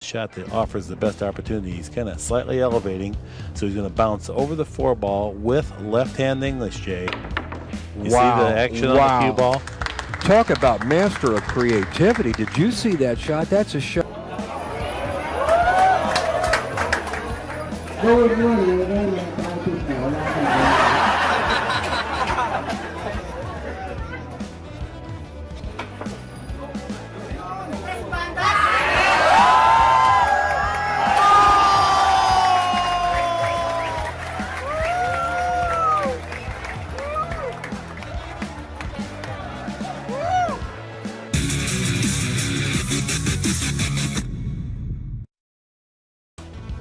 shot that offers the best opportunity. He's kind of slightly elevating, so he's going to bounce over the 4 ball with left-hand English, Jay. You see the action on the cue ball? Talk about master of creativity. Did you see that shot? That's a shot.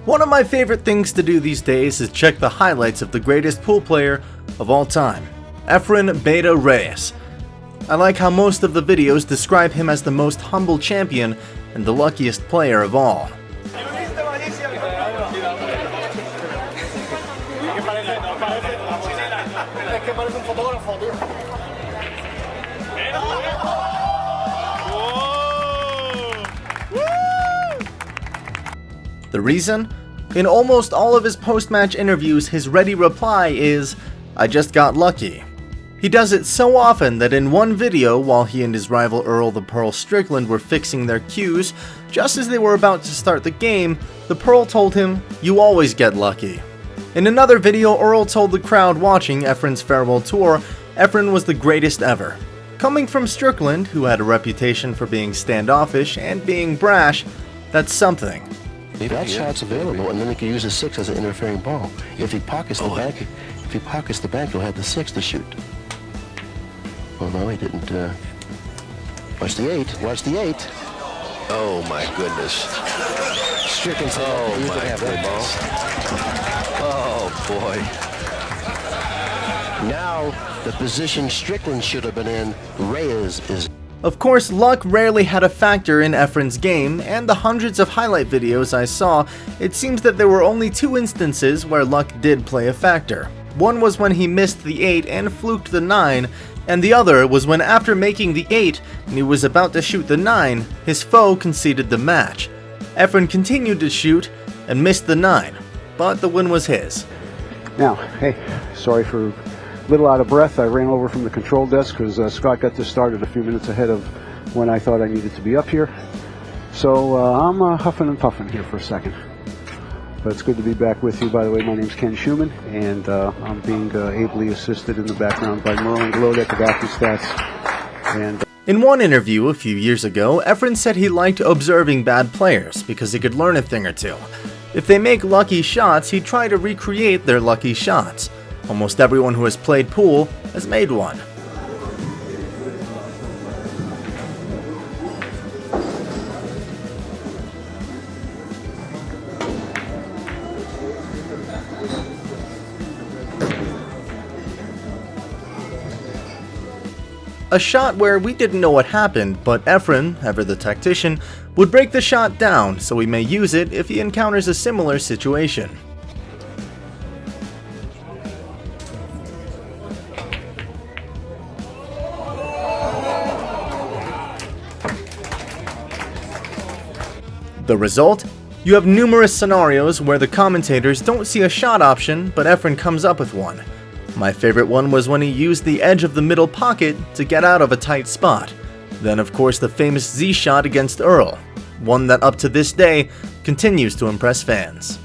One of my favorite things to do these days is check the highlights of the greatest pool player of all time, Efren Bata Reyes. I like how most of the videos describe him as the most humble champion and the luckiest player of all. The reason? In almost all of his post-match interviews, his ready reply is, "I just got lucky." He does it so often that in one video, while he and his rival Earl the Pearl Strickland were fixing their cues, just as they were about to start the game, the Pearl told him, "You always get lucky." In another video, Earl told the crowd watching Efren's farewell tour, Efren was the greatest ever. Coming from Strickland, who had a reputation for being standoffish and being brash, that's something. That shot's available, and then he can use the 6 as an interfering ball. If he pockets the bank, he'll have the 6 to shoot. Well, no, he didn't. Watch the 8. Watch the 8. Oh my goodness! Strickland said, "Oh my goodness! Oh boy!" Now the position Strickland should have been in, Reyes is. Of course, luck rarely had a factor in Efren's game, and the hundreds of highlight videos I saw, it seems that there were only 2 instances where luck did play a factor. One was when he missed the 8 and fluked the 9, and the other was when after making the 8 and he was about to shoot the 9, his foe conceded the match. Efren continued to shoot and missed the 9, but the win was his. Now, hey, sorry for a little out of breath. I ran over from the control desk because Scott got this started a few minutes ahead of when I thought I needed to be up here. So I'm huffing and puffing here for a second. But it's good to be back with you. By the way, my name's Ken Schumann, and I'm being ably assisted in the background by Merlin Glodek of AccuStats. And in one interview a few years ago, Efren said he liked observing bad players because he could learn a thing or two. If they make lucky shots, he'd try to recreate their lucky shots. Almost everyone who has played pool has made one. A shot where we didn't know what happened, but Efren, ever the tactician, would break the shot down so he may use it if he encounters a similar situation. The result? You have numerous scenarios where the commentators don't see a shot option, but Efren comes up with one. My favorite one was when he used the edge of the middle pocket to get out of a tight spot. Then of course the famous Z shot against Earl, one that up to this day continues to impress fans.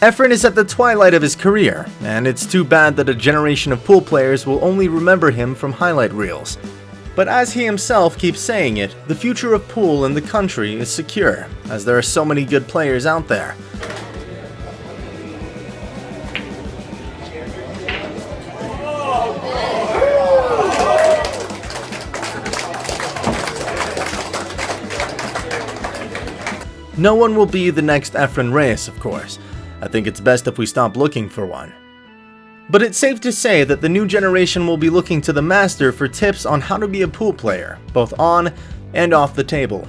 Efren is at the twilight of his career, and it's too bad that a generation of pool players will only remember him from highlight reels. But as he himself keeps saying it, the future of pool in the country is secure, as there are so many good players out there. No one will be the next Efren Reyes, of course. I think it's best if we stop looking for one. But it's safe to say that the new generation will be looking to the master for tips on how to be a pool player, both on and off the table.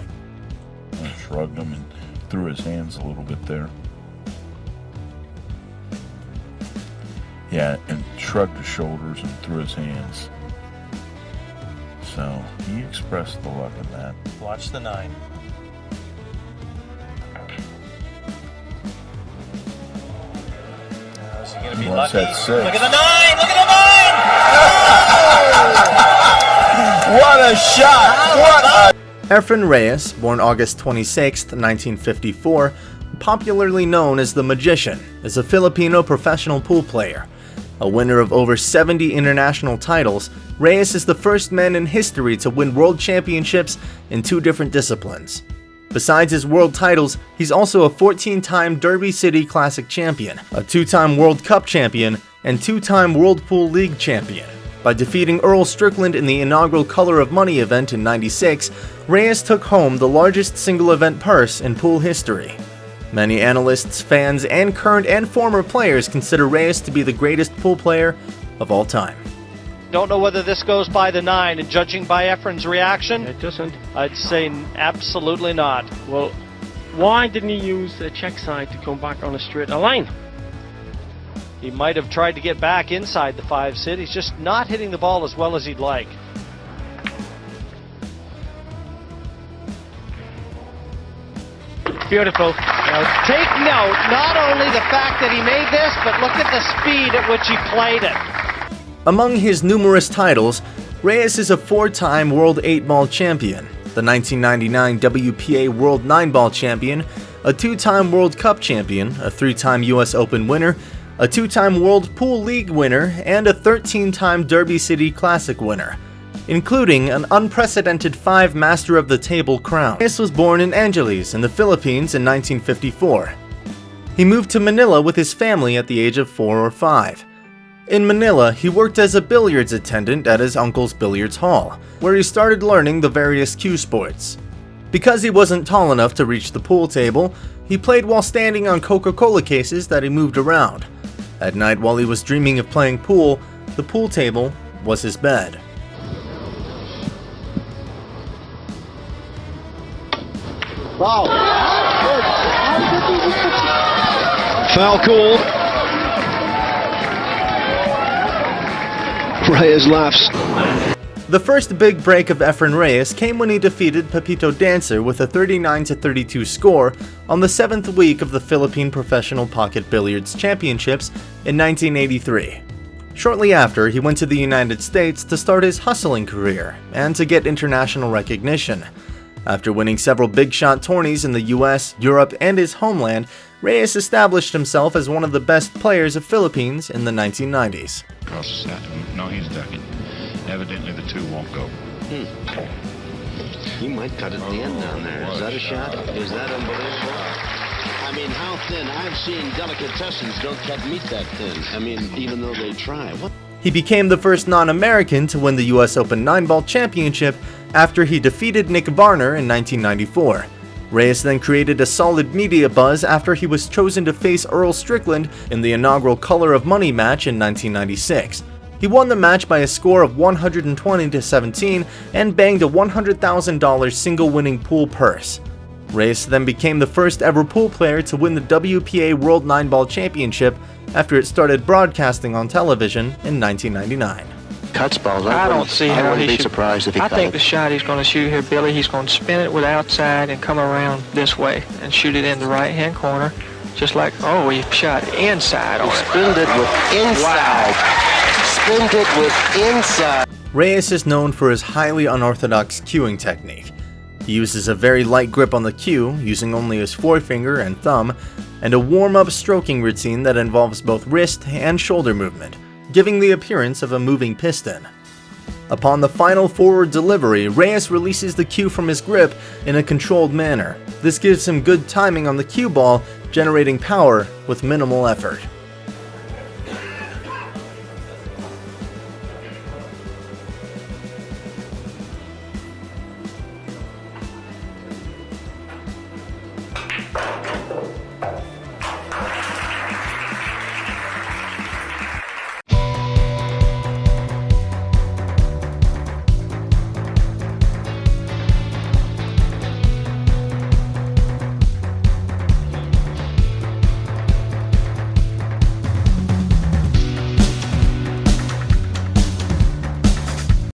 I shrugged him and through his hands a little bit there. Yeah, and shrugged his shoulders and threw his hands. So he expressed the luck in that. Watch the 9. Is he going to be Wants lucky? that 6. Look at the 9! Look at the 9! What a shot! What a... Efren Reyes, born August 26, 1954, popularly known as the Magician, is a Filipino professional pool player. A winner of over 70 international titles, Reyes is the first man in history to win world championships in 2 different disciplines. Besides his world titles, he's also a 14-time Derby City Classic champion, a 2-time World Cup champion, and 2-time World Pool League champion. By defeating Earl Strickland in the inaugural Color of Money event in '96, Reyes took home the largest single event purse in pool history. Many analysts, fans, and current and former players consider Reyes to be the greatest pool player of all time. Don't know whether this goes by the 9, and judging by Efren's reaction, It doesn't. I'd say absolutely not. Well, why didn't he use the check side to come back on a straight line? He might have tried to get back inside the 5 sit. He's just not hitting the ball as well as he'd like. Beautiful. Now, take note, not only the fact that he made this, but look at the speed at which he played it. Among his numerous titles, Reyes is a 4-time World 8-Ball champion, the 1999 WPA World 9-Ball champion, a 2-time World Cup champion, a 3-time US Open winner, a 2-time World Pool League winner, and a 13-time Derby City Classic winner, including an unprecedented 5 Master of the Table crown. Reyes was born in Angeles in the Philippines in 1954. He moved to Manila with his family at the age of 4 or 5. In Manila, he worked as a billiards attendant at his uncle's billiards hall, where he started learning the various cue sports. Because he wasn't tall enough to reach the pool table, he played while standing on Coca-Cola cases that he moved around. At night, while he was dreaming of playing pool, the pool table was his bed. Wow. Foul call. Reyes laughs. The first big break of Efren Reyes came when he defeated Pepito Dancer with a 39-32 score on the 7th week of the Philippine Professional Pocket Billiards Championships in 1983. Shortly after, he went to the United States to start his hustling career and to get international recognition. After winning several big-shot tourneys in the US, Europe, and his homeland, Reyes established himself as one of the best players of Philippines in the 1990s. Across the set. No, he's ducking. Evidently the 2 won't go. He might cut at the end down there. Is that a shot? Is that unbelievable? I mean, how thin? I've seen delicatessens don't cut meat that thin. I mean, even though they try. What? He became the first non-American to win the US Open 9-Ball Championship after he defeated Nick Varner in 1994. Reyes then created a solid media buzz after he was chosen to face Earl Strickland in the inaugural Color of Money match in 1996. He won the match by a score of 120-17 and banged a $100,000 single-winning pool purse. Reyes then became the first ever pool player to win the WPA World 9-Ball Championship after it started broadcasting on television in 1999. Cuts balls. I don't see how wouldn't he be should. surprised if he I cut think it. the shot he's going to shoot here, Billy, he's going to spin it with outside and come around this way and shoot it in the right-hand corner, just like, oh, he shot inside on it. Spinned it with inside. Spinned it with inside. Reyes is known for his highly unorthodox cueing technique. He uses a very light grip on the cue, using only his forefinger and thumb, and a warm-up stroking routine that involves both wrist and shoulder movement, giving the appearance of a moving piston. Upon the final forward delivery, Reyes releases the cue from his grip in a controlled manner. This gives him good timing on the cue ball, generating power with minimal effort.